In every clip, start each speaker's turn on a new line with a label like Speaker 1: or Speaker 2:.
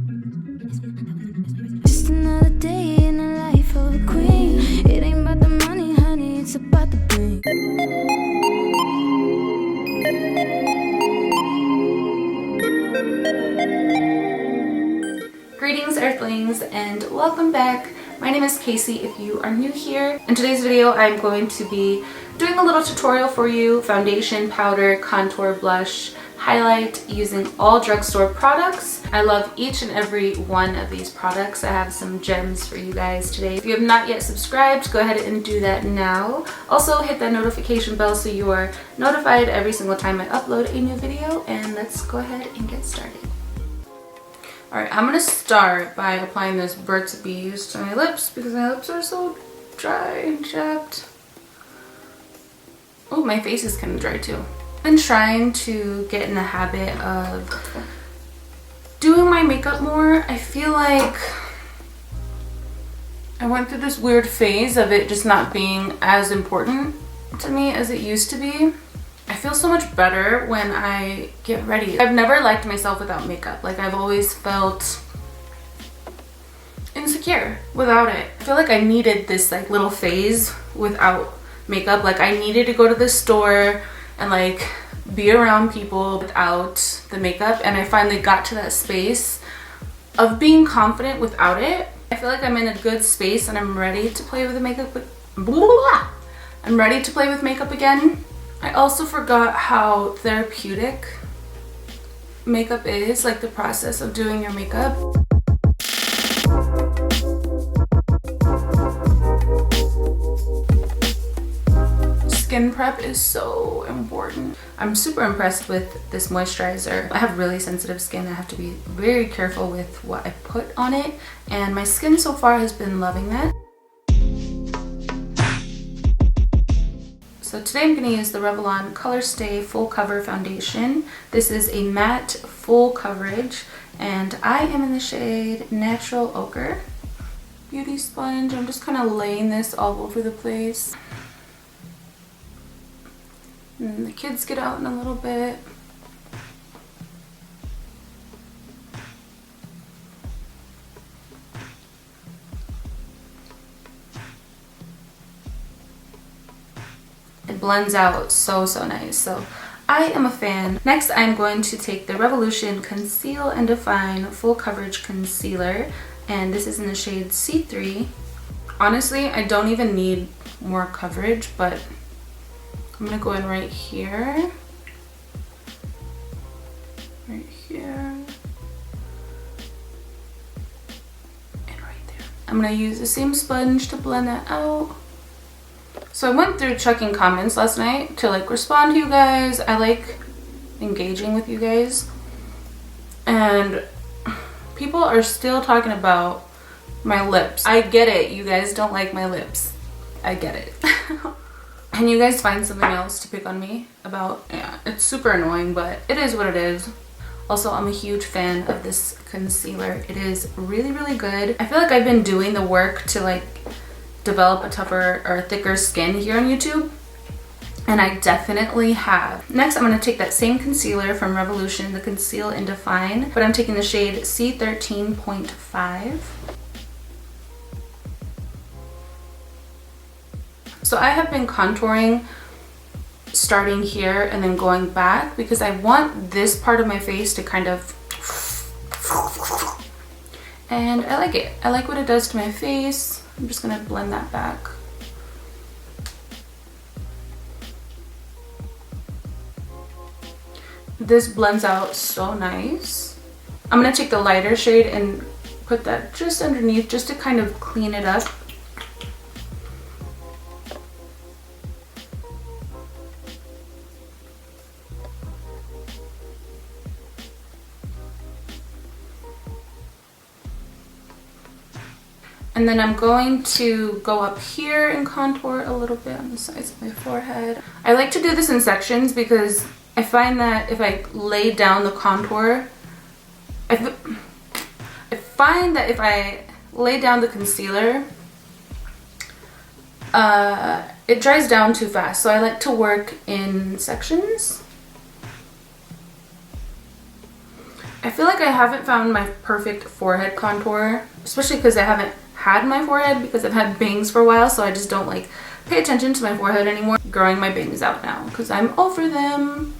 Speaker 1: Just another day in the life of a queen. It ain't about the money, honey, it's about the bling.
Speaker 2: Greetings Earthlings and welcome back. My name is Kasey if you are new here. In today's video I'm going to be doing a little tutorial for you. Foundation, powder, contour, blush, highlight using all Drugstore products. I love each and every one of these products. I have some gems for you guys today. If you have not yet subscribed, go ahead and do that now. Also hit that notification bell so you are notified every single time I upload a new video, and let's go ahead and get started. Alright, I'm gonna start by applying this Burt's Bees to my lips because my lips are so dry and chapped. Oh, my face is kind of dry too. I've been trying to get in the habit of doing my makeup more. I feel like I went through this weird phase of it just not being as important to me as it used to be. I feel so much better when I get ready. I've never liked myself without makeup. Like, I've always felt insecure without it. I feel like I needed this like little phase without makeup. Like, I needed to go to the store and like be around people without the makeup, and I finally got to that space of being confident without it. I feel like I'm in a good space and I'm ready to play with the makeup. I'm ready to play with makeup again. I also forgot how therapeutic makeup is, like the process of doing your makeup. Skin prep is so important. I'm super impressed with this moisturizer. I have really sensitive skin. I have to be very careful with what I put on it, and my skin so far has been loving that. So today I'm going to use the Revlon Color Stay Full Cover Foundation. This is a matte full coverage, and I am in the shade Natural Ochre. Beauty sponge. I'm just kind of laying this all over the place. And the kids get out in a little bit. It blends out so nice, so I am a fan. Next I'm going to take the Revolution Conceal and Define Full Coverage Concealer, and this is in the shade C3. Honestly, I don't even need more coverage, but I'm gonna go in right here, and right there. I'm gonna use the same sponge to blend that out. So I went through checking comments last night to like respond to you guys. I like engaging with you guys, and people are still talking about my lips. I get it, you guys don't like my lips. I get it. And you guys find something else to pick on me about. Yeah, it's super annoying, but it is what it is. Also, I'm a huge fan of this concealer. It is really good. I feel like I've been doing the work to like develop a tougher or thicker skin here on YouTube, and I definitely have. Next, I'm going to take that same concealer from Revolution, the Conceal and Define, but I'm taking the shade C13.5. So I have been contouring starting here and then going back because I want this part of my face to kind of, and I like it. I like what it does to my face. I'm just gonna blend that back. This blends out so nice. I'm gonna take the lighter shade and put that just underneath just to kind of clean it up. And then I'm going to go up here and contour a little bit on the sides of my forehead. I like to do this in sections because I find that if I lay down the contour, I find that if I lay down the concealer, it dries down too fast. So I like to work in sections. I feel like I haven't found my perfect forehead contour, especially because I haven't had my forehead because I've had bangs for a while, so I just don't like pay attention to my forehead anymore. Growing my bangs out now because I'm over them.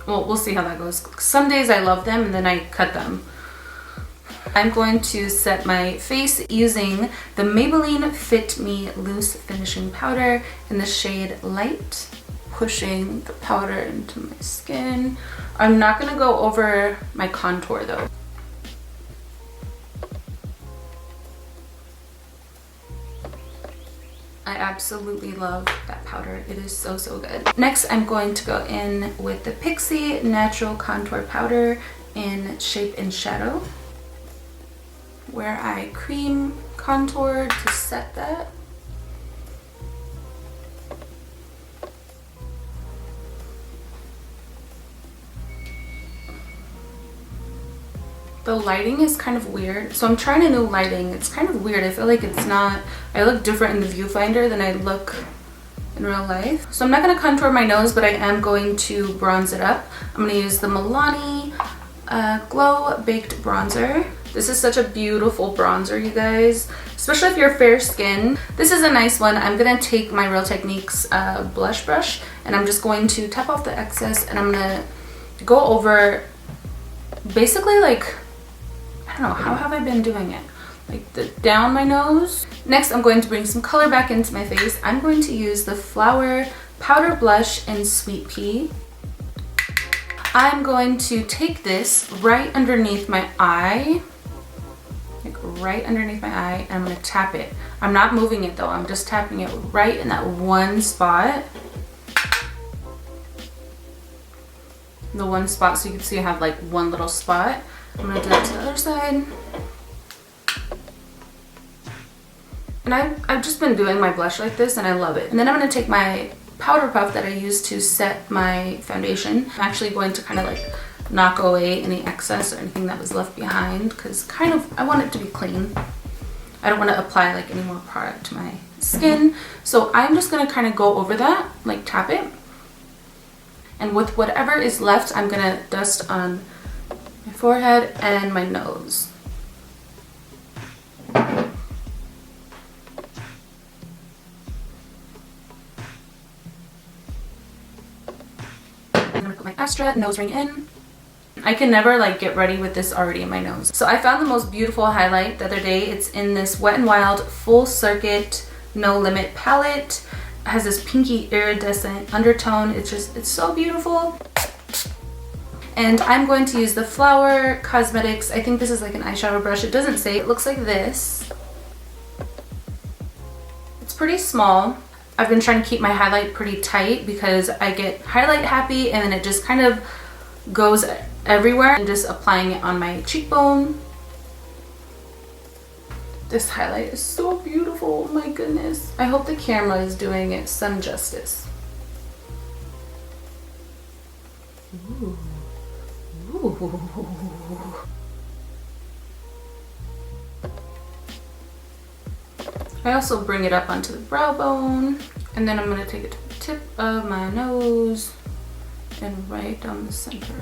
Speaker 2: Well, we'll see how that goes. Some days I love them and then I cut them. I'm going to set my face using the Maybelline Fit Me Loose Finishing Powder in the shade Light, pushing the powder into my skin. I'm not going to go over my contour though. I absolutely love that powder. It is so, so good. Next, I'm going to go in with the Pixi Natural Contour Powder in Shape and Shadow, where I cream contour to set that. The lighting is kind of weird, so I'm trying a new lighting. It's kind of weird. I feel like it's not, I look different in the viewfinder than I look in real life. So I'm not going to contour my nose, but I am going to bronze it up. I'm going to use the Milani Glow Baked Bronzer. This is such a beautiful bronzer, you guys, especially if you're fair skin. This is a nice one. I'm going to take my Real Techniques blush brush, and I'm just going to tap off the excess, and I'm going to go over basically like, I don't know, how have I been doing it? Like down my nose. Next, I'm going to bring some color back into my face. I'm going to use the Flower Powder Blush in Sweet Pea. I'm going to take this right underneath my eye, like right underneath my eye, and I'm going to tap it. I'm not moving it though, I'm just tapping it right in that one spot. The one spot, so you can see I have like one little spot. I'm gonna do that to the other side. And I've just been doing my blush like this and I love it. And then I'm gonna take my powder puff that I use to set my foundation. I'm actually going to kind of like knock away any excess or anything that was left behind because kind of, I want it to be clean. I don't want to apply like any more product to my skin. So I'm just gonna kind of go over that, like tap it. And with whatever is left, I'm gonna dust on my forehead and my nose. I'm gonna put my Astra nose ring in. I can never like get ready with this already in my nose. So I found the most beautiful highlight the other day. It's in this Wet n Wild Full Circuit No Limit palette. It has this pinky iridescent undertone. It's so beautiful. And I'm going to use the Flower Cosmetics. I think this is like an eyeshadow brush. It doesn't say. It looks like this. It's pretty small. I've been trying to keep my highlight pretty tight because I get highlight happy and then it just kind of goes everywhere. I'm just applying it on my cheekbone. This highlight is so beautiful. Oh my goodness. I hope the camera is doing it some justice. Ooh. Ooh. I also bring it up onto the brow bone, and then I'm going to take it to the tip of my nose and right down the center.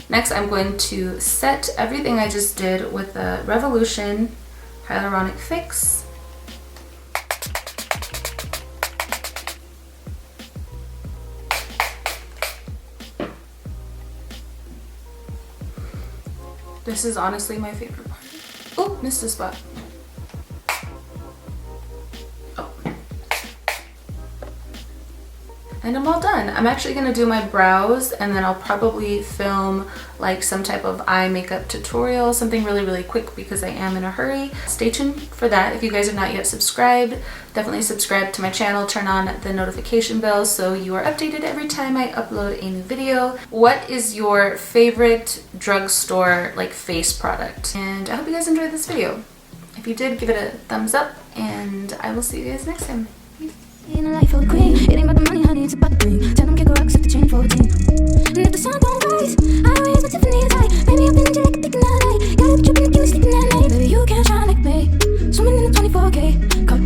Speaker 2: Next, I'm going to set everything I just did with the Revolution Hyaluronic Fix. This is honestly my favorite part. Oh, missed a spot. And I'm all done. I'm actually gonna do my brows and then I'll probably film like some type of eye makeup tutorial, something really, really quick because I am in a hurry. Stay tuned for that. If you guys are not yet subscribed, definitely subscribe to my channel, turn on the notification bell so you are updated every time I upload a new video. What is your favorite drugstore like face product? And I hope you guys enjoyed this video. If you did, give it a thumbs up and I will see you guys next time. Peace.
Speaker 1: In a life of a queen, it ain't about the money, honey, it's about the bling. Tell them kick rocks if the chain 14. And if the sun don't rise, I raise my Tiffany's high. Baby, I've been you like a thick night. Gotta be tripping, give me sleeping at night. Baby, you can't shine like me. Swimming in the 24K. Cup